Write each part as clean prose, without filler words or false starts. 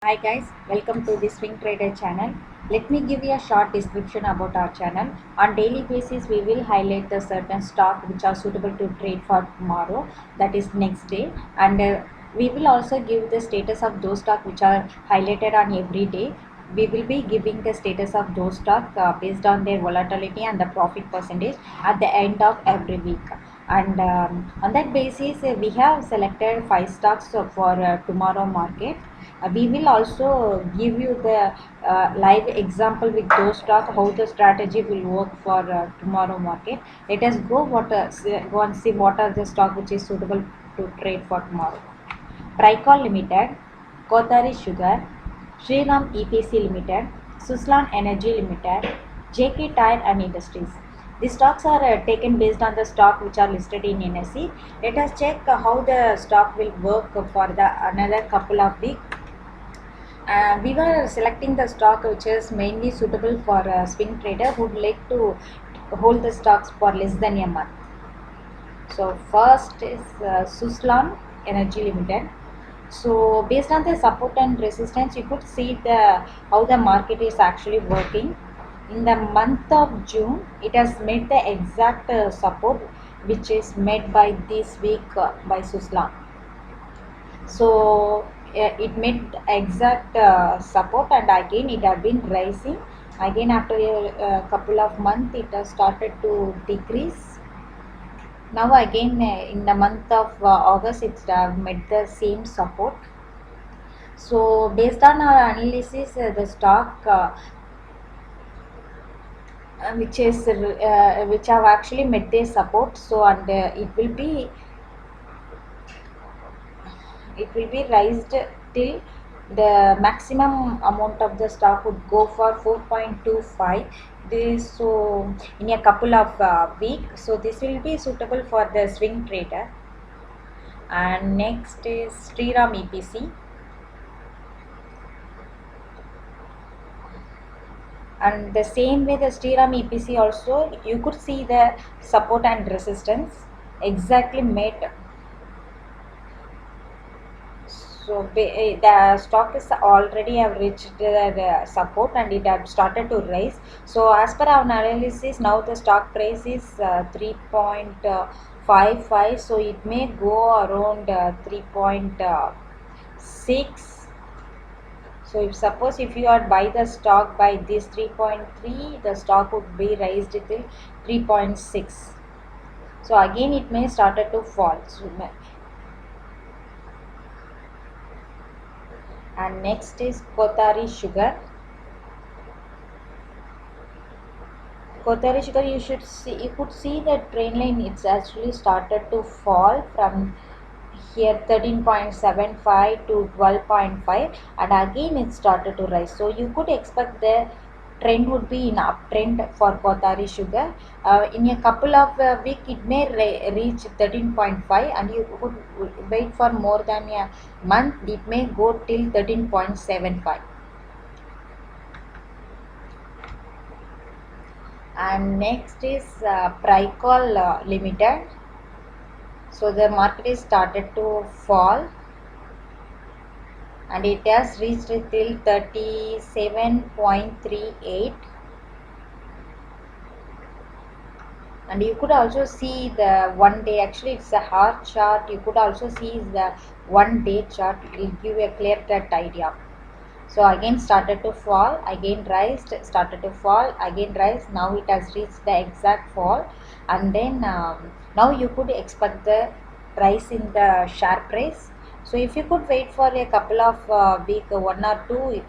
Hi guys, welcome to the Swing Trader channel. Let me give you a short description about our channel. On daily basis, we will highlight the certain stock which are suitable to trade for tomorrow, that is next day, and we will also give the status of those stock which are highlighted on every day. We will be giving the status of those stock based on their volatility and the profit percentage at the end of every week. And on that basis, we have selected five stocks for tomorrow market. We will also give you the live example with those stock how the strategy will work for tomorrow market. Let us go and see what are the stock which is suitable to trade for tomorrow. Tricol Limited, Kothari Sugar, Shriram EPC Limited, Suslan Energy Limited, JK Tire and Industries. The stocks are taken based on the stock which are listed in NSE. Let us check how the stock will work for the another couple of weeks. We were selecting the stock which is mainly suitable for a swing trader who would like to hold the stocks for less than a month. So first is Suslan Energy Limited. So based on the support and resistance, you could see the how the market is actually working. In the month of June, it has made the exact support which is made by this week by Suslan. So it made exact support, and again it had been rising. Again after a couple of months, it has started to decrease. Now again in the month of August, it's made the same support. So based on our analysis, the stock which have actually met their support. So and it will be raised till the maximum amount of the stock would go for 4.25 this. So in a couple of weeks, so this will be suitable for the swing trader. And next is Sriram EPC. And the same way the Sriram EPC also, you could see the support and resistance exactly met. So the stock is already have reached the support and it have started to rise. So as per our analysis, now the stock price is 3.55. So it may go around 3.6. So if suppose if you are buy the stock by this 3.3, the stock would be raised till 3.6. So again it may started to fall. So, and next is Kothari Sugar. Kothari Sugar, you could see the trend line. It's actually started to fall from here 13.75 to 12.5, and again it started to rise. So you could expect the trend would be in uptrend for Kothari Sugar. In a couple of week, it may reach 13.5, and you could wait for more than a month. It may go till 13.75. And next is Pricol Limited. So the market is started to fall and it has reached till 37.38. And you could also see the 1 day, actually it's a hard chart. You could also see the 1 day chart. It will give a clear cut idea. So again started to fall, again rise, started to fall, again rise. Now it has reached the exact fall, and then now you could expect the rise in the share price. So if you could wait for a couple of week, 1 or 2,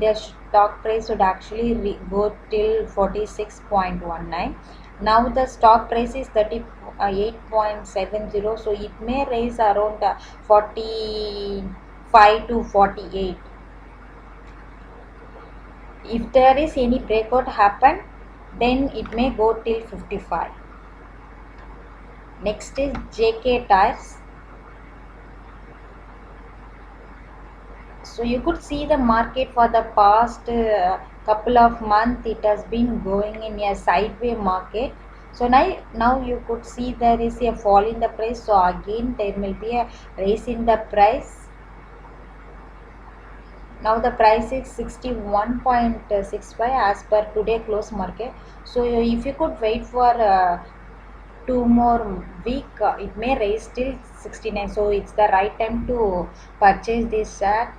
the stock price would actually go till 46.19. Now the stock price is 38.70, so it may rise around 45 to 48. If there is any breakout happen, then it may go till 55. Next is JK Tires. So you could see the market for the past couple of months, it has been going in a sideways market. So now you could see there is a fall in the price. So again there will be a rise in the price. Now the price is 61.65 as per today close market. So if you could wait for 2 more week, it may raise till 69. So it's the right time to purchase this share.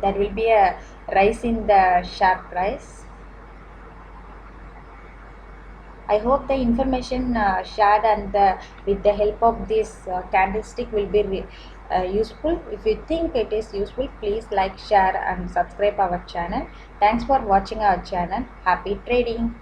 There will be a rise in the share price. I hope the information shared and with the help of this candlestick will be useful. If you think it is useful, please like, share and subscribe our channel. Thanks for watching our channel. Happy trading.